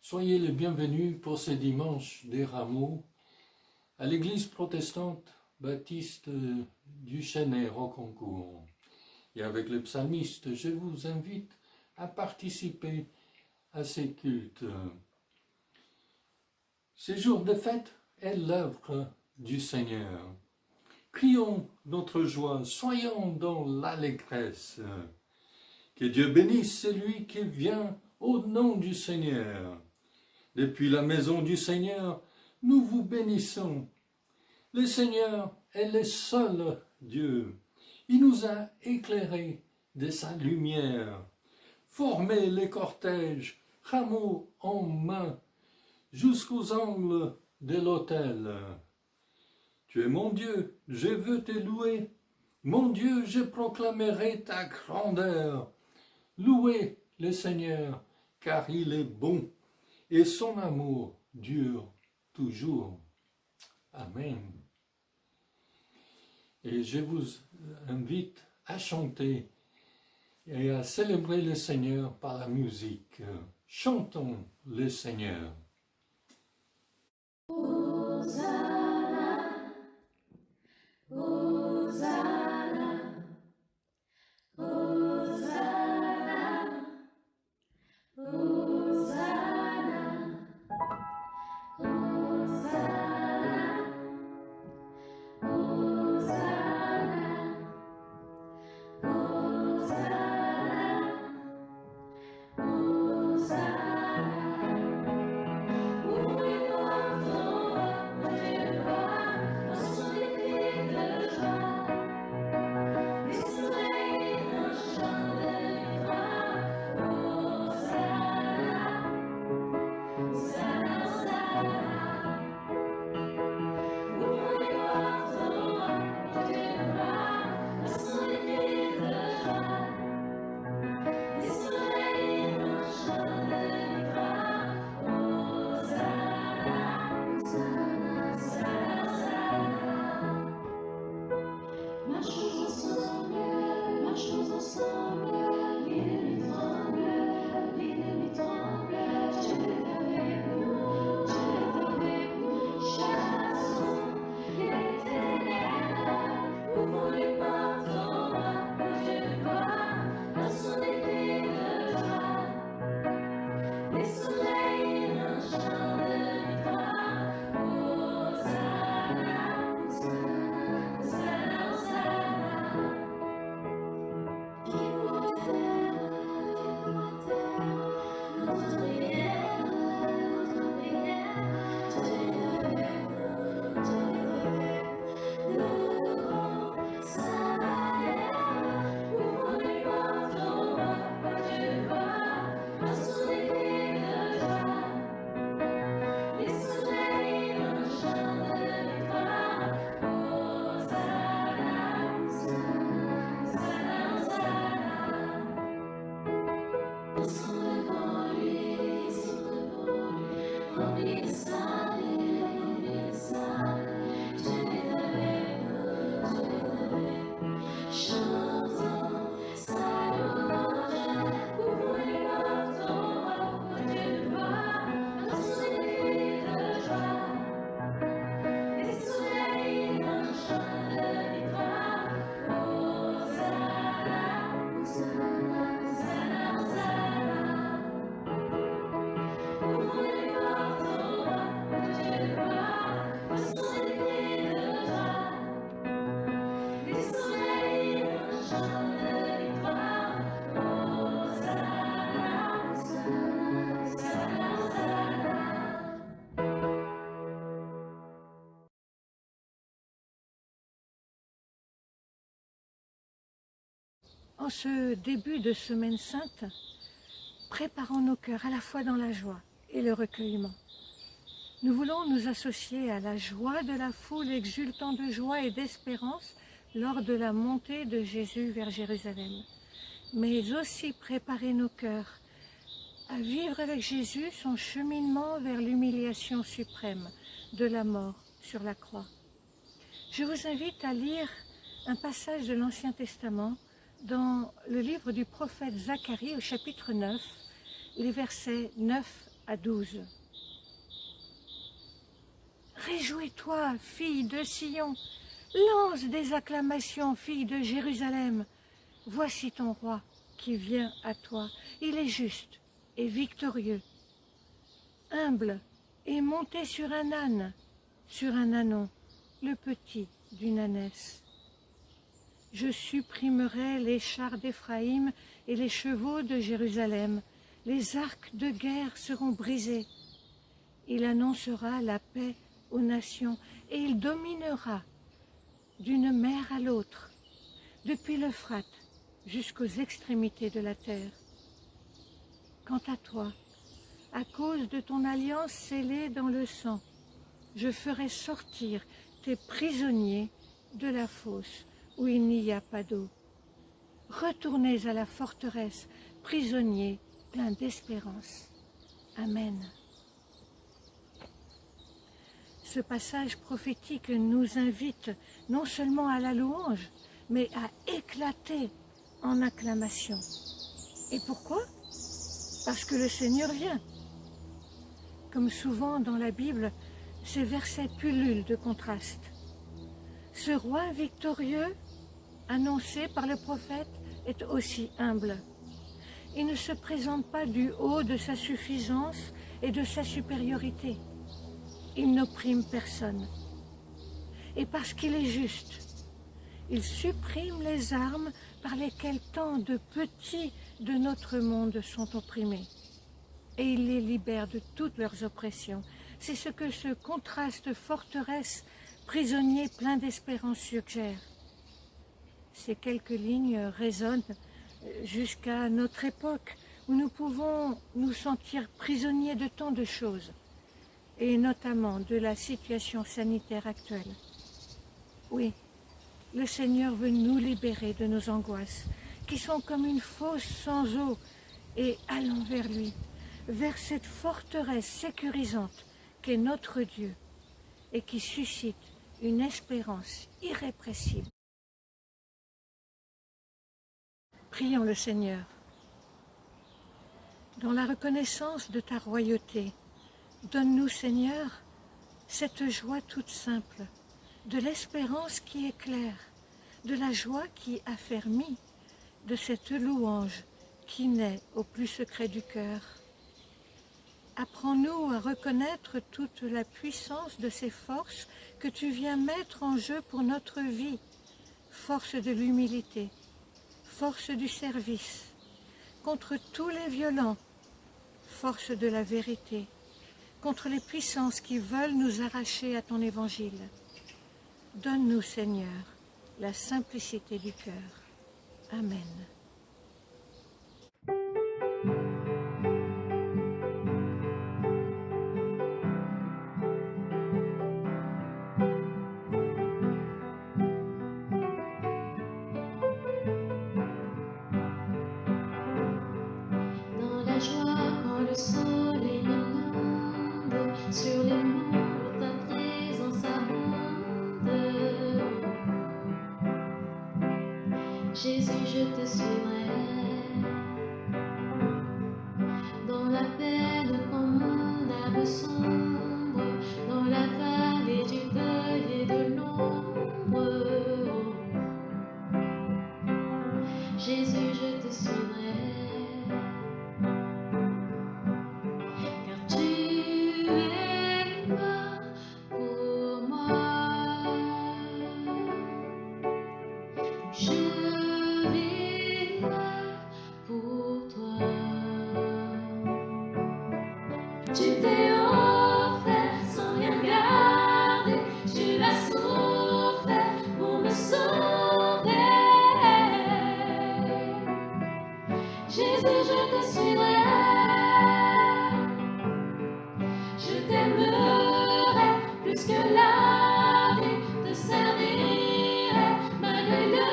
Soyez les bienvenus pour ce dimanche des Rameaux à l'église protestante baptiste du Chênay Rocancourt. Et avec le psalmiste, je vous invite à participer à ces cultes. Ces jours de fête est l'œuvre du Seigneur. Crions notre joie, soyons dans l'allégresse. Que Dieu bénisse celui qui vient au nom du Seigneur. Depuis la maison du Seigneur, nous vous bénissons. Le Seigneur est le seul Dieu. Il nous a éclairés de sa lumière. Formez les cortèges, rameaux en main, jusqu'aux angles de l'autel. Tu es mon Dieu, je veux te louer. Mon Dieu, je proclamerai ta grandeur. Louez le Seigneur, car il est bon, et son amour dure toujours. Amen. Et je vous invite à chanter et à célébrer le Seigneur par la musique. Chantons le Seigneur. Hosanna, Hosanna, Hosanna, Hosanna, Hosanna, Hosanna, En ce début de Semaine Sainte, préparons nos cœurs à la fois dans la joie et le recueillement. Nous voulons nous associer à la joie de la foule exultant de joie et d'espérance lors de la montée de Jésus vers Jérusalem, mais aussi préparer nos cœurs à vivre avec Jésus son cheminement vers l'humiliation suprême de la mort sur la croix. Je vous invite à lire un passage de l'Ancien Testament dans le livre du prophète Zacharie au chapitre 9, les versets 9 à 12. Réjouis-toi, fille de Sion, lance des acclamations, fille de Jérusalem. Voici ton roi qui vient à toi. Il est juste et victorieux, humble et monté sur un ânon, le petit d'une ânesse. Je supprimerai les chars d'Éphraïm et les chevaux de Jérusalem. Les arcs de guerre seront brisés. Il annoncera la paix aux nations et il dominera d'une mer à l'autre, depuis l'Euphrate jusqu'aux extrémités de la terre. Quant à toi, à cause de ton alliance scellée dans le sang, je ferai sortir tes prisonniers de la fosse où il n'y a pas d'eau. Retournez à la forteresse, prisonniers pleins d'espérance. Amen. Ce passage prophétique nous invite non seulement à la louange, mais à éclater en acclamation. Et pourquoi? Parce que le Seigneur vient. Comme souvent dans la Bible, ces versets pullulent de contrastes. Ce roi victorieux, annoncé par le prophète, est aussi humble. Il ne se présente pas du haut de sa suffisance et de sa supériorité. Il n'opprime personne. Et parce qu'il est juste, il supprime les armes par lesquelles tant de petits de notre monde sont opprimés. Et il les libère de toutes leurs oppressions. C'est ce que ce contraste forteresse, prisonnier plein d'espérance suggère. Ces quelques lignes résonnent jusqu'à notre époque, où nous pouvons nous sentir prisonniers de tant de choses, et notamment de la situation sanitaire actuelle. Oui, le Seigneur veut nous libérer de nos angoisses, qui sont comme une fosse sans eau, et allons vers lui, vers cette forteresse sécurisante qu'est notre Dieu, et qui suscite une espérance irrépressible. Prions le Seigneur. Dans la reconnaissance de ta royauté, donne-nous, Seigneur, cette joie toute simple, de l'espérance qui éclaire, de la joie qui affermit, de cette louange qui naît au plus secret du cœur. Apprends-nous à reconnaître toute la puissance de ces forces que tu viens mettre en jeu pour notre vie, force de l'humilité, force du service, contre tous les violents, force de la vérité, contre les puissances qui veulent nous arracher à ton évangile. Donne-nous, Seigneur, la simplicité du cœur. Amen. Dans la joie quand le soleil inonde, sur les monts ta présence abonde. Jésus, je te suivrai. Dans la peine quand mon âme sombre, dans la vallée du deuil et de l'ombre. Jésus, je te suivrai. Car tu es mort pour moi. Je vivrai pour toi. Tu t'es offert sans rien garder. Tu as souffert pour me sauver. Jésus, je te suivrai. Je t'aimerai plus que la vie, te servirai malgré le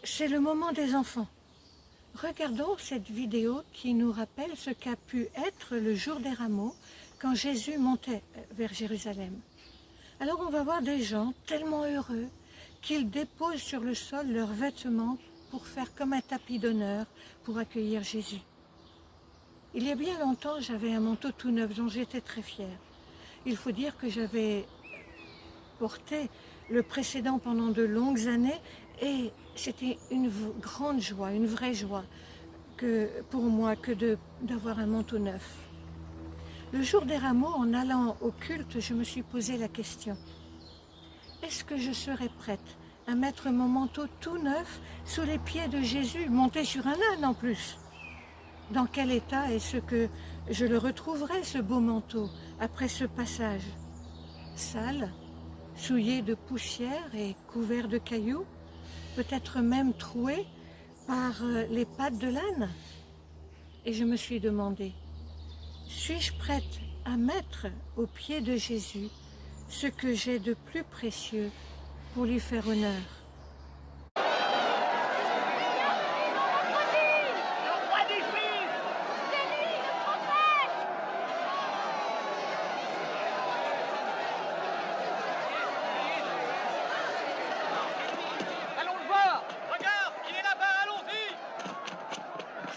c'est le moment des enfants. Regardons cette vidéo qui nous rappelle ce qu'a pu être le jour des rameaux quand Jésus montait vers Jérusalem. Alors on va voir des gens tellement heureux qu'ils déposent sur le sol leurs vêtements pour faire comme un tapis d'honneur pour accueillir Jésus. Il y a bien longtemps, j'avais un manteau tout neuf dont j'étais très fière. Il faut dire que j'avais porté le précédent pendant de longues années et c'était une grande joie, une vraie joie pour moi d'avoir un manteau neuf. Le jour des rameaux, en allant au culte, je me suis posé la question. Est-ce que je serais prête à mettre mon manteau tout neuf sous les pieds de Jésus, monté sur un âne en plus? Dans quel état est-ce que je le retrouverai, ce beau manteau, après ce passage? Sale, souillé de poussière et couvert de cailloux, peut-être même troué par les pattes de l'âne? Et je me suis demandé, suis-je prête à mettre aux pieds de Jésus ce que j'ai de plus précieux pour lui faire honneur?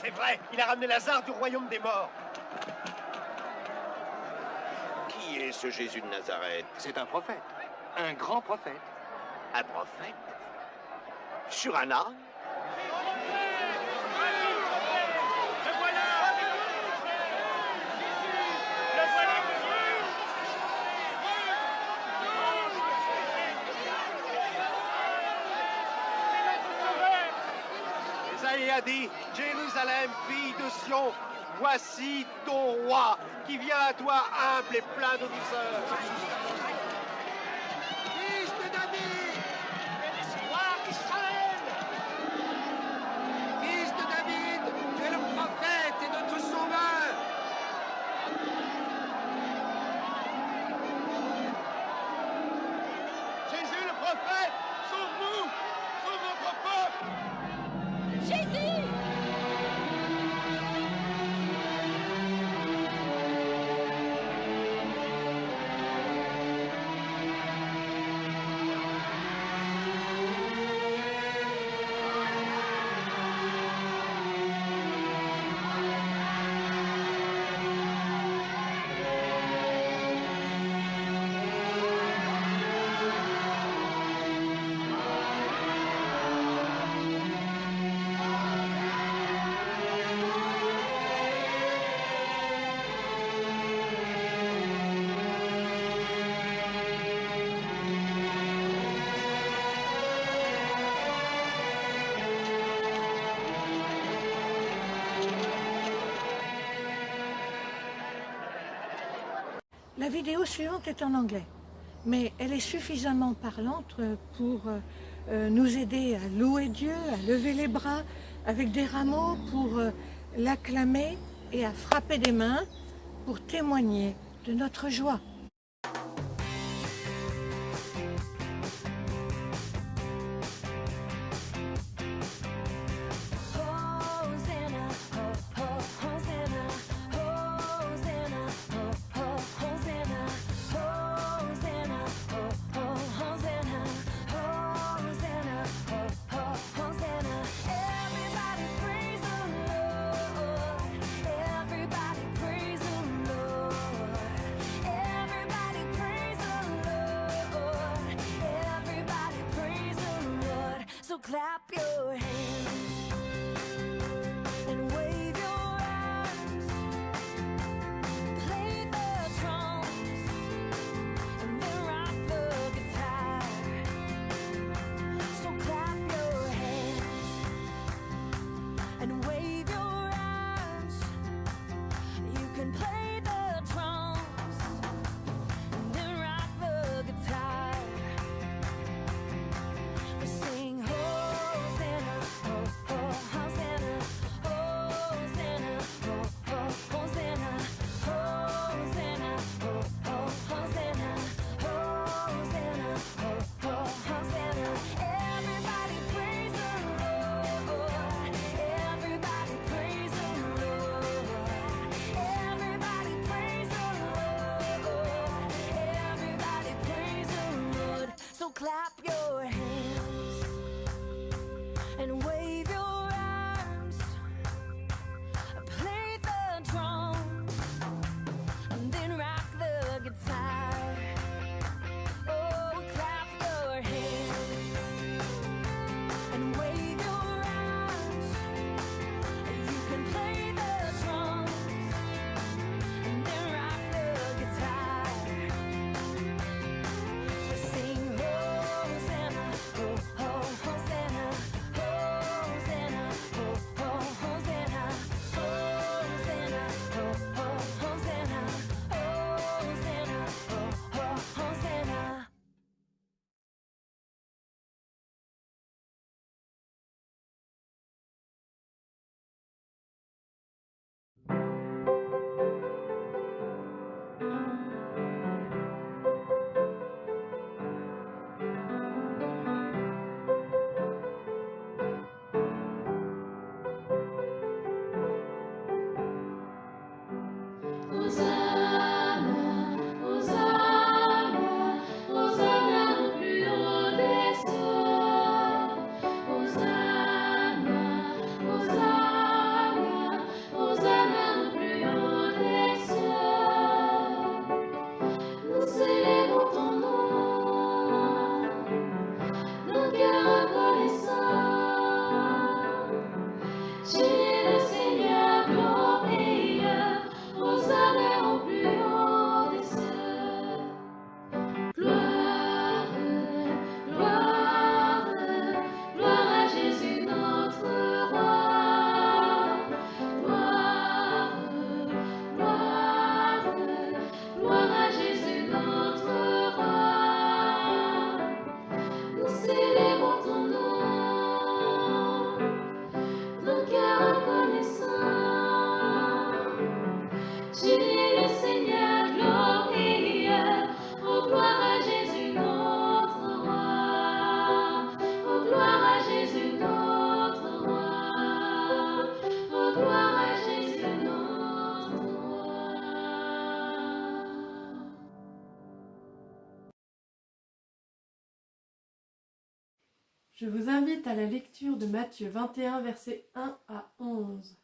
C'est vrai, il a ramené Lazare du royaume des morts. Qui est ce Jésus de Nazareth? C'est un prophète, un grand prophète. Un prophète? Sur un âne? Le voilà! Le voilà! Isaïe a dit, Jérusalem, fille de Sion, voici ton roi qui vient à toi humble et plein de douceur. Fils de David, tu es l'espoir d'Israël. Fils de David, tu es le prophète et notre sauveur. Jésus le prophète, sauve-nous, sauve notre peuple. Jésus! La vidéo suivante est en anglais, mais elle est suffisamment parlante pour nous aider à louer Dieu, à lever les bras avec des rameaux pour l'acclamer et à frapper des mains pour témoigner de notre joie. Hosanna, ho, ho, Hosanna, Hosanna, ho, ho, Hosanna, Hosanna, ho, ho, Hosanna, Hosanna, ho, ho, Hosanna. Everybody praise the Lord. Everybody praise the Lord. Everybody praise the Lord. Everybody praise the Lord. So clap your hands and wave your arms, play the drums, and then rock the guitar. So clap your hands and wave your arms. You can play the drums and then rock the guitar. We sing Hosanna. So clap your hands and wave your arms, play the drums, and then rock the guitar. Oh, clap your hands and wave your arms. You can play the drums and then rock the guitar. Sing Hosanna, oh, oh, Hosanna, Hosanna, oh, oh, Hosanna, Hosanna, oh, oh, Hosanna, Hosanna, oh, oh, Hosanna. Hosanna, Hosanna, Hosanna au plus haut des cieux. Hosanna, Hosanna, Hosanna au plus haut des cieux. Nous célébrons ton nom, nos cœurs reconnaissants. Tu es le Seigneur glorieux, Hosanna au plus haut des cieux. Gloire, gloire, gloire à Jésus notre roi. Gloire, gloire, gloire à Jésus notre roi. Nous célébrons ton nom, nos cœurs reconnaissants. Tu es le Seigneur glorieux, oh gloire à Jésus notre roi. Oh gloire à Jésus notre roi. Oh gloire à Jésus notre roi. Je vous invite à la lecture de Matthieu 21, versets 1 à 11.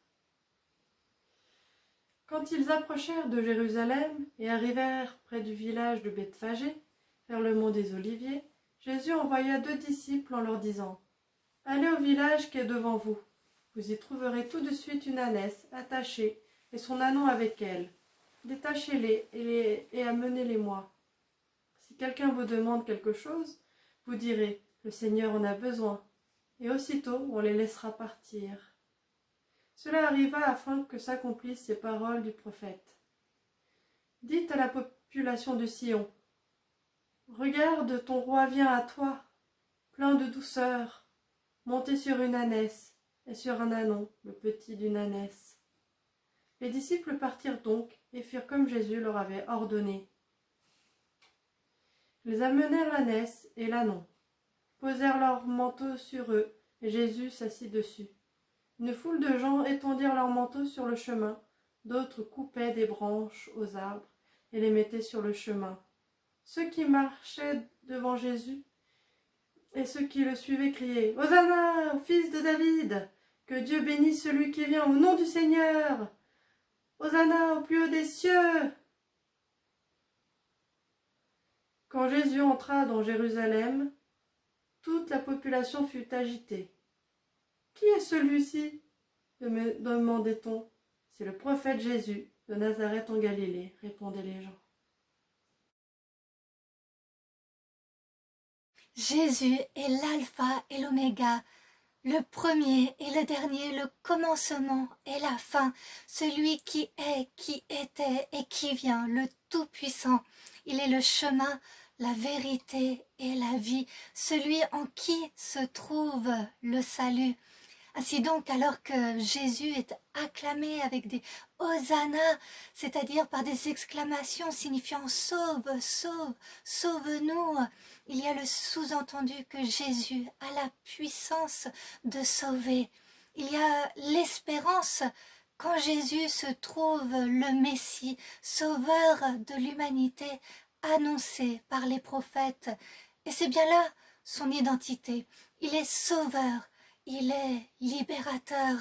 Quand ils approchèrent de Jérusalem et arrivèrent près du village de Bethphagée, vers le mont des Oliviers, Jésus envoya 2 disciples en leur disant : « Allez au village qui est devant vous. Vous y trouverez tout de suite une ânesse attachée et son ânon avec elle. Détachez-les et amenez-les-moi. Si quelqu'un vous demande quelque chose, vous direz : le Seigneur en a besoin, et aussitôt on les laissera partir. » Cela arriva afin que s'accomplissent ces paroles du prophète. Dites à la population de Sion : regarde, ton roi vient à toi, plein de douceur, monté sur une ânesse et sur un ânon, le petit d'une ânesse. Les disciples partirent donc et firent comme Jésus leur avait ordonné. Ils amenèrent l'ânesse et l'ânon, posèrent leurs manteaux sur eux, et Jésus s'assit dessus. Une foule de gens étendirent leurs manteaux sur le chemin, d'autres coupaient des branches aux arbres et les mettaient sur le chemin. Ceux qui marchaient devant Jésus et ceux qui le suivaient criaient « Hosanna au fils de David ! Que Dieu bénisse celui qui vient au nom du Seigneur ! Hosanna au plus haut des cieux !» Quand Jésus entra dans Jérusalem, toute la population fut agitée. « Qui est celui-ci » demandait-on. « C'est le prophète Jésus de Nazareth en Galilée » répondaient les gens. Jésus est l'alpha et l'oméga, le premier et le dernier, le commencement et la fin, celui qui est, qui était et qui vient, le Tout-Puissant. Il est le chemin, la vérité et la vie, celui en qui se trouve le salut. Ainsi donc, alors que Jésus est acclamé avec des Hosanna, c'est-à-dire par des exclamations signifiant « Sauve, sauve, sauve-nous », il y a le sous-entendu que Jésus a la puissance de sauver. Il y a l'espérance quand Jésus se trouve le Messie, sauveur de l'humanité, annoncé par les prophètes Et c'est bien là son identité. Il est sauveur, il est libérateur.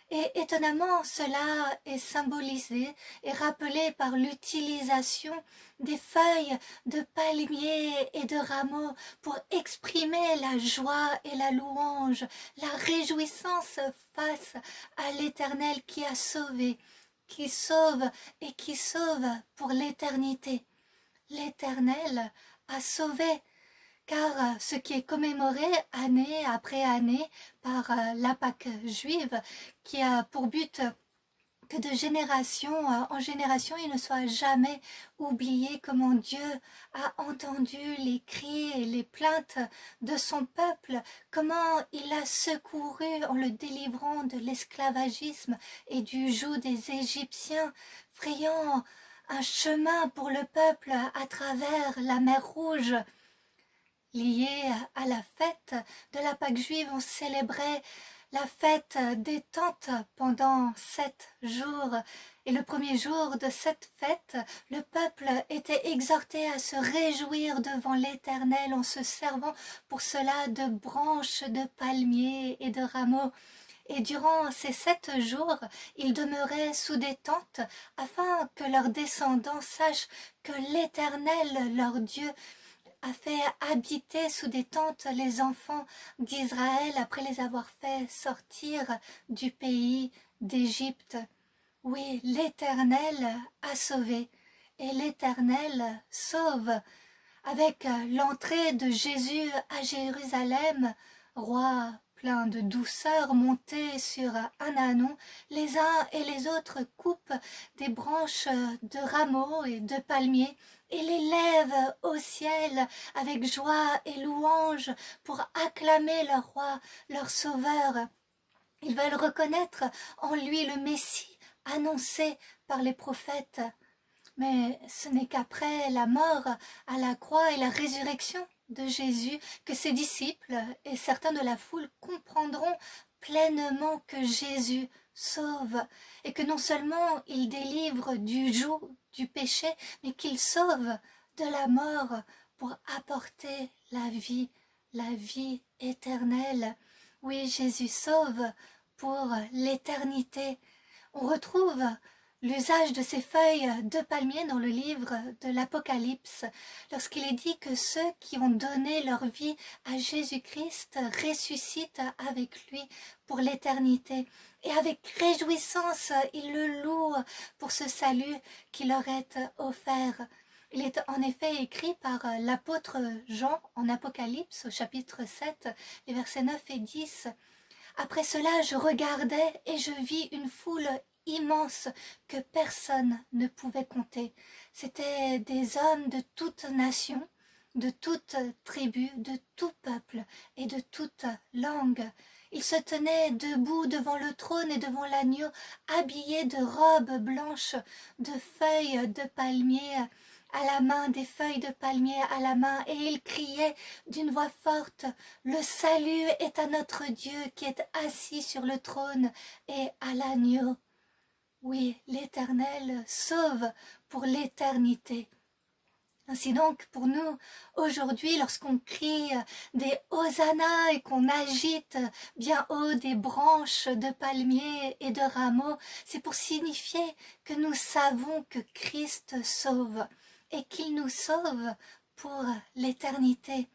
Et étonnamment, cela est symbolisé et rappelé par l'utilisation des feuilles de palmier et de rameaux pour exprimer la joie et la louange, la réjouissance face à l'Éternel qui a sauvé, qui sauve et qui sauve pour l'éternité. L'Éternel a sauvé, car ce qui est commémoré année après année par la Pâque juive, qui a pour but que de génération en génération, il ne soit jamais oublié comment Dieu a entendu les cris et les plaintes de son peuple, comment il a secouru en le délivrant de l'esclavagisme et du joug des Égyptiens, frayant un chemin pour le peuple à travers la mer Rouge. Lié à la fête de la Pâque juive, on célébrait la fête des tentes pendant 7 jours. Et le premier jour de cette fête, le peuple était exhorté à se réjouir devant l'Éternel en se servant pour cela de branches de palmiers et de rameaux. Et durant ces 7 jours, ils demeuraient sous des tentes afin que leurs descendants sachent que l'Éternel, leur Dieu, a fait habiter sous des tentes les enfants d'Israël après les avoir fait sortir du pays d'Égypte. Oui, l'Éternel a sauvé et l'Éternel sauve. Avec l'entrée de Jésus à Jérusalem, roi plein de douceur monté sur un ânon, les uns et les autres coupent des branches de rameaux et de palmiers et les lèvent au ciel avec joie et louange pour acclamer leur roi, leur sauveur. Ils veulent reconnaître en lui le Messie annoncé par les prophètes. Mais ce n'est qu'après la mort à la croix et la résurrection de Jésus que ses disciples et certains de la foule comprendront pleinement que Jésus sauve et que non seulement il délivre du joug du péché, mais qu'il sauve de la mort pour apporter la vie éternelle. Oui, Jésus sauve pour l'éternité. On retrouve l'usage de ces feuilles de palmier dans le livre de l'Apocalypse, lorsqu'il est dit que ceux qui ont donné leur vie à Jésus-Christ ressuscitent avec lui pour l'éternité. Et avec réjouissance, ils le louent pour ce salut qui leur est offert. Il est en effet écrit par l'apôtre Jean en Apocalypse au chapitre 7, les versets 9 et 10. « Après cela, je regardais et je vis une foule immense que personne ne pouvait compter. C'étaient des hommes de toute nation, de toute tribu, de tout peuple et de toute langue. Ils se tenaient debout devant le trône et devant l'agneau, habillés de robes blanches, de feuilles de palmier à la main, des feuilles de palmier à la main, et ils criaient d'une voix forte, « Le salut est à notre Dieu qui est assis sur le trône et à l'agneau. » Oui, l'Éternel sauve pour l'éternité. Ainsi donc, pour nous, aujourd'hui, lorsqu'on crie des hosannas et qu'on agite bien haut des branches de palmiers et de rameaux, c'est pour signifier que nous savons que Christ sauve et qu'il nous sauve pour l'éternité.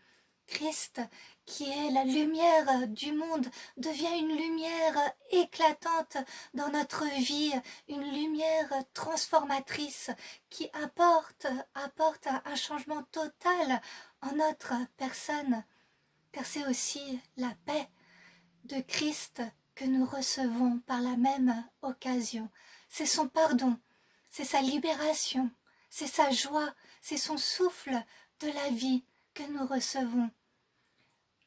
Christ, qui est la lumière du monde, devient une lumière éclatante dans notre vie, une lumière transformatrice qui apporte un changement total en notre personne. Car c'est aussi la paix de Christ que nous recevons par la même occasion. C'est son pardon, c'est sa libération, c'est sa joie, c'est son souffle de la vie que nous recevons.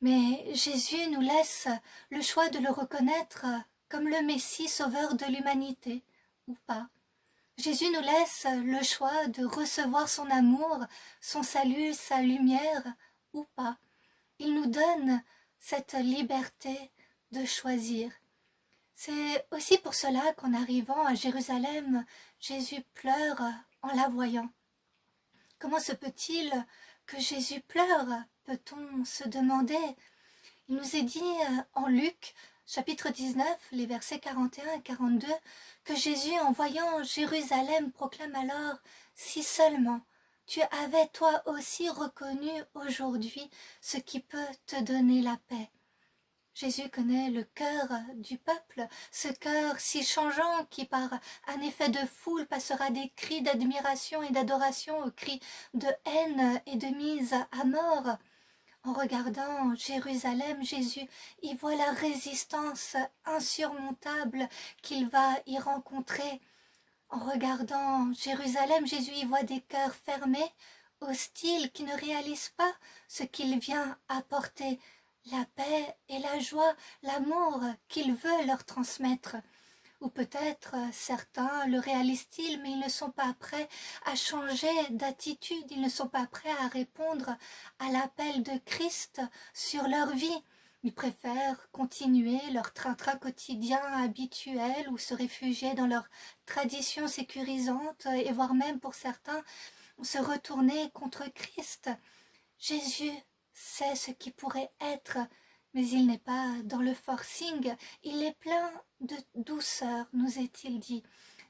Mais Jésus nous laisse le choix de le reconnaître comme le Messie sauveur de l'humanité, ou pas. Jésus nous laisse le choix de recevoir son amour, son salut, sa lumière, ou pas. Il nous donne cette liberté de choisir. C'est aussi pour cela qu'en arrivant à Jérusalem, Jésus pleure en la voyant. Comment se peut-il que Jésus pleure, peut-on se demander. Il nous est dit en Luc, chapitre 19, les versets 41 et 42, que Jésus, en voyant Jérusalem, proclame alors « Si seulement tu avais toi aussi reconnu aujourd'hui ce qui peut te donner la paix ». Jésus connaît le cœur du peuple, ce cœur si changeant qui par un effet de foule passera des cris d'admiration et d'adoration aux cris de haine et de mise à mort. En regardant Jérusalem, Jésus y voit la résistance insurmontable qu'il va y rencontrer. En regardant Jérusalem, Jésus y voit des cœurs fermés, hostiles, qui ne réalisent pas ce qu'il vient apporter, la paix et la joie, l'amour qu'il veut leur transmettre. Ou peut-être certains le réalisent-ils, mais ils ne sont pas prêts à changer d'attitude, ils ne sont pas prêts à répondre à l'appel de Christ sur leur vie. Ils préfèrent continuer leur train-train quotidien habituel ou se réfugier dans leur tradition sécurisante et voire même pour certains se retourner contre Christ. Jésus sait ce qui pourrait être, mais il n'est pas dans le forcing, il est plein de douceur, nous est-il dit.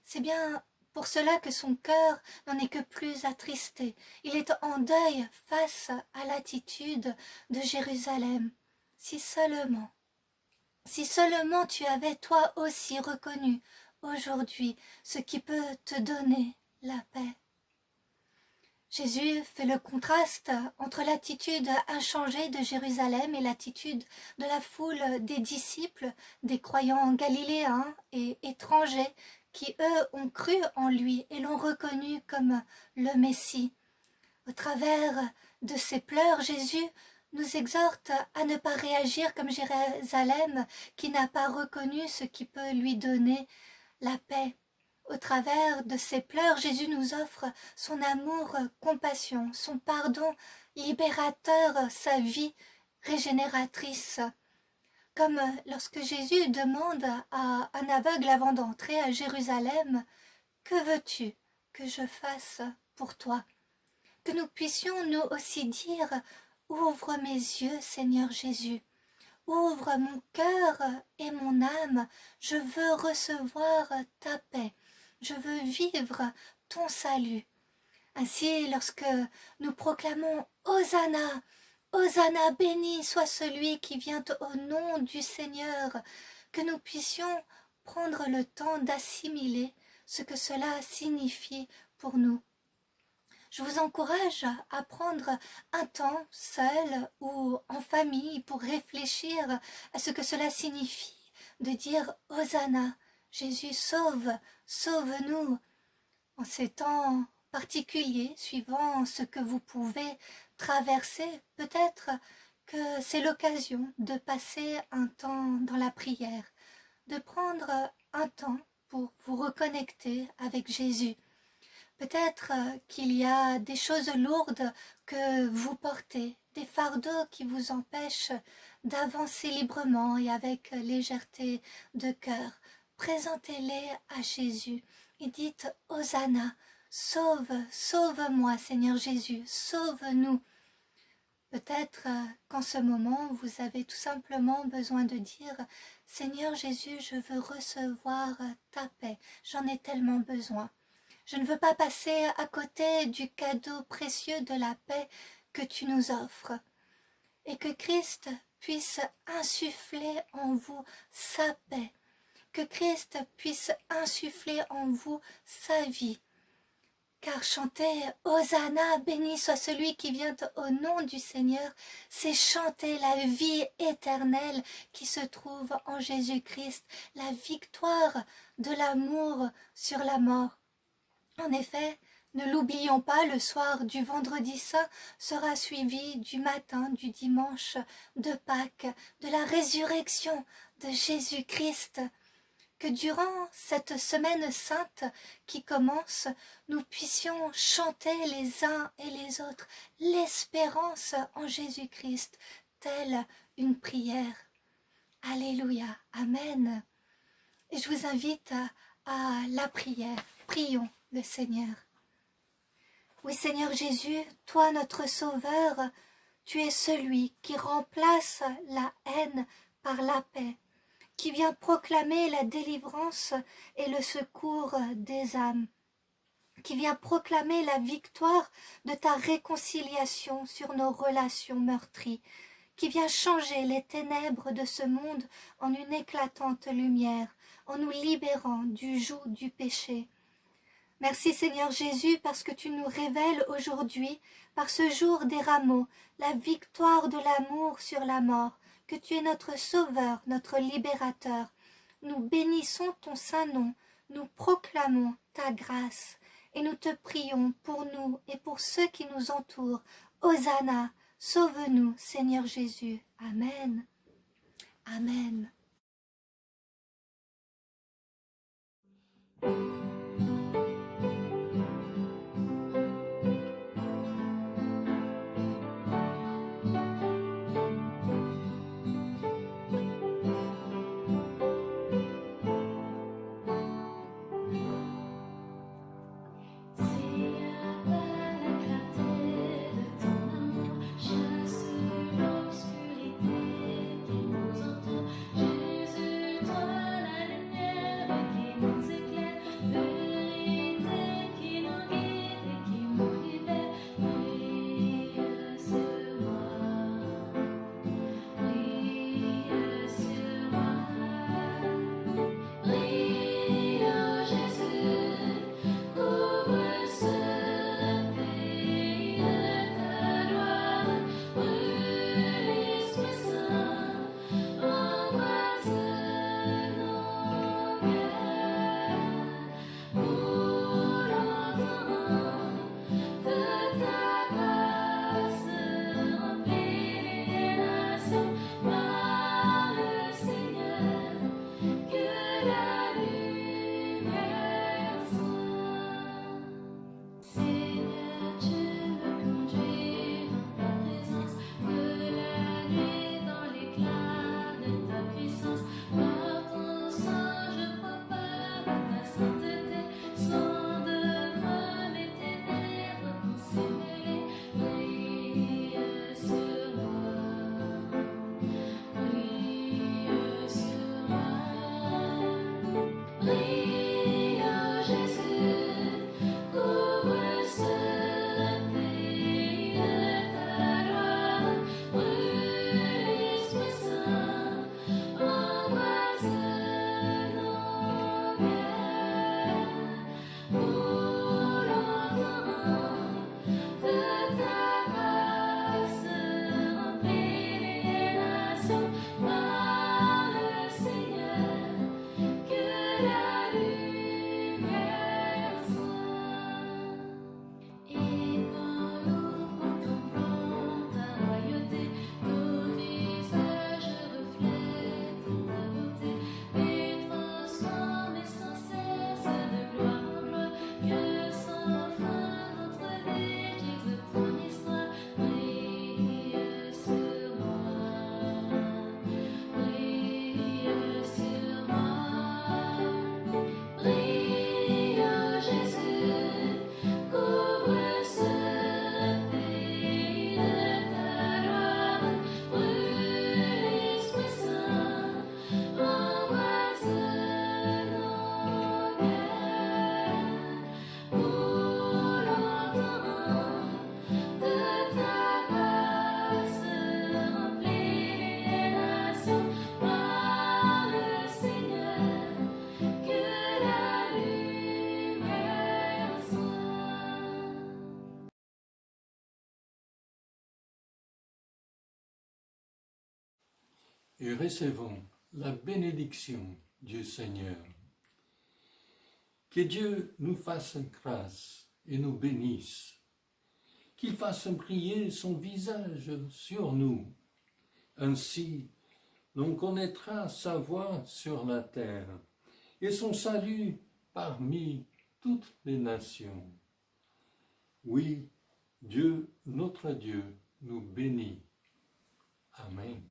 C'est bien pour cela que son cœur n'en est que plus attristé. Il est en deuil face à l'attitude de Jérusalem. Si seulement tu avais toi aussi reconnu aujourd'hui ce qui peut te donner la paix. Jésus fait le contraste entre l'attitude inchangée de Jérusalem et l'attitude de la foule des disciples, des croyants galiléens et étrangers qui, eux, ont cru en lui et l'ont reconnu comme le Messie. Au travers de ses pleurs, Jésus nous exhorte à ne pas réagir comme Jérusalem qui n'a pas reconnu ce qui peut lui donner la paix. Au travers de ses pleurs, Jésus nous offre son amour, compassion, son pardon libérateur, sa vie régénératrice. Comme lorsque Jésus demande à un aveugle avant d'entrer à Jérusalem, « Que veux-tu que je fasse pour toi ?» Que nous puissions nous aussi dire « Ouvre mes yeux, Seigneur Jésus. Ouvre mon cœur et mon âme. Je veux recevoir ta paix. Je veux vivre ton salut. » Ainsi, lorsque nous proclamons « Hosanna, Hosanna, béni soit celui qui vient au nom du Seigneur », que nous puissions prendre le temps d'assimiler ce que cela signifie pour nous. Je vous encourage à prendre un temps seul ou en famille pour réfléchir à ce que cela signifie de dire « Hosanna, Jésus sauve, sauve-nous » en ces temps particuliers, suivant ce que vous pouvez traverser. Peut-être que c'est l'occasion de passer un temps dans la prière, de prendre un temps pour vous reconnecter avec Jésus. Peut-être qu'il y a des choses lourdes que vous portez, des fardeaux qui vous empêchent d'avancer librement et avec légèreté de cœur. Présentez-les à Jésus et dites « Hosanna, sauve, sauve-moi Seigneur Jésus, sauve-nous ». Peut-être qu'en ce moment, vous avez tout simplement besoin de dire « Seigneur Jésus, je veux recevoir ta paix, j'en ai tellement besoin. Je ne veux pas passer à côté du cadeau précieux de la paix que tu nous offres. » Et que Christ puisse insuffler en vous sa paix, que Christ puisse insuffler en vous sa vie. Car chanter « Hosanna, béni soit celui qui vient au nom du Seigneur », c'est chanter la vie éternelle qui se trouve en Jésus-Christ, la victoire de l'amour sur la mort. En effet, ne l'oublions pas, le soir du vendredi saint sera suivi du matin du dimanche de Pâques, de la résurrection de Jésus-Christ. Que durant cette semaine sainte qui commence, nous puissions chanter les uns et les autres l'espérance en Jésus-Christ, telle une prière. Alléluia, Amen. Et je vous invite à la prière. Prions le Seigneur. Oui, Seigneur Jésus, toi notre Sauveur, tu es celui qui remplace la haine par la paix, qui vient proclamer la délivrance et le secours des âmes, qui vient proclamer la victoire de ta réconciliation sur nos relations meurtries, qui vient changer les ténèbres de ce monde en une éclatante lumière, en nous libérant du joug du péché. Merci Seigneur Jésus parce que tu nous révèles aujourd'hui, par ce jour des rameaux, la victoire de l'amour sur la mort, que tu es notre Sauveur, notre Libérateur. Nous bénissons ton saint nom, nous proclamons ta grâce et nous te prions pour nous et pour ceux qui nous entourent. Hosanna, sauve-nous Seigneur Jésus. Amen. Amen. Et recevons la bénédiction du Seigneur. Que Dieu nous fasse grâce et nous bénisse, qu'il fasse briller son visage sur nous. Ainsi, l'on connaîtra sa voie sur la terre et son salut parmi toutes les nations. Oui, Dieu, notre Dieu, nous bénit. Amen.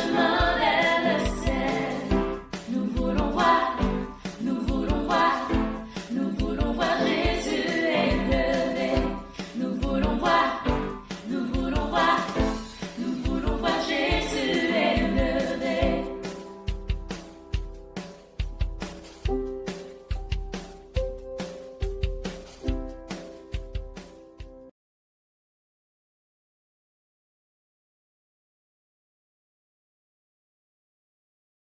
chemin.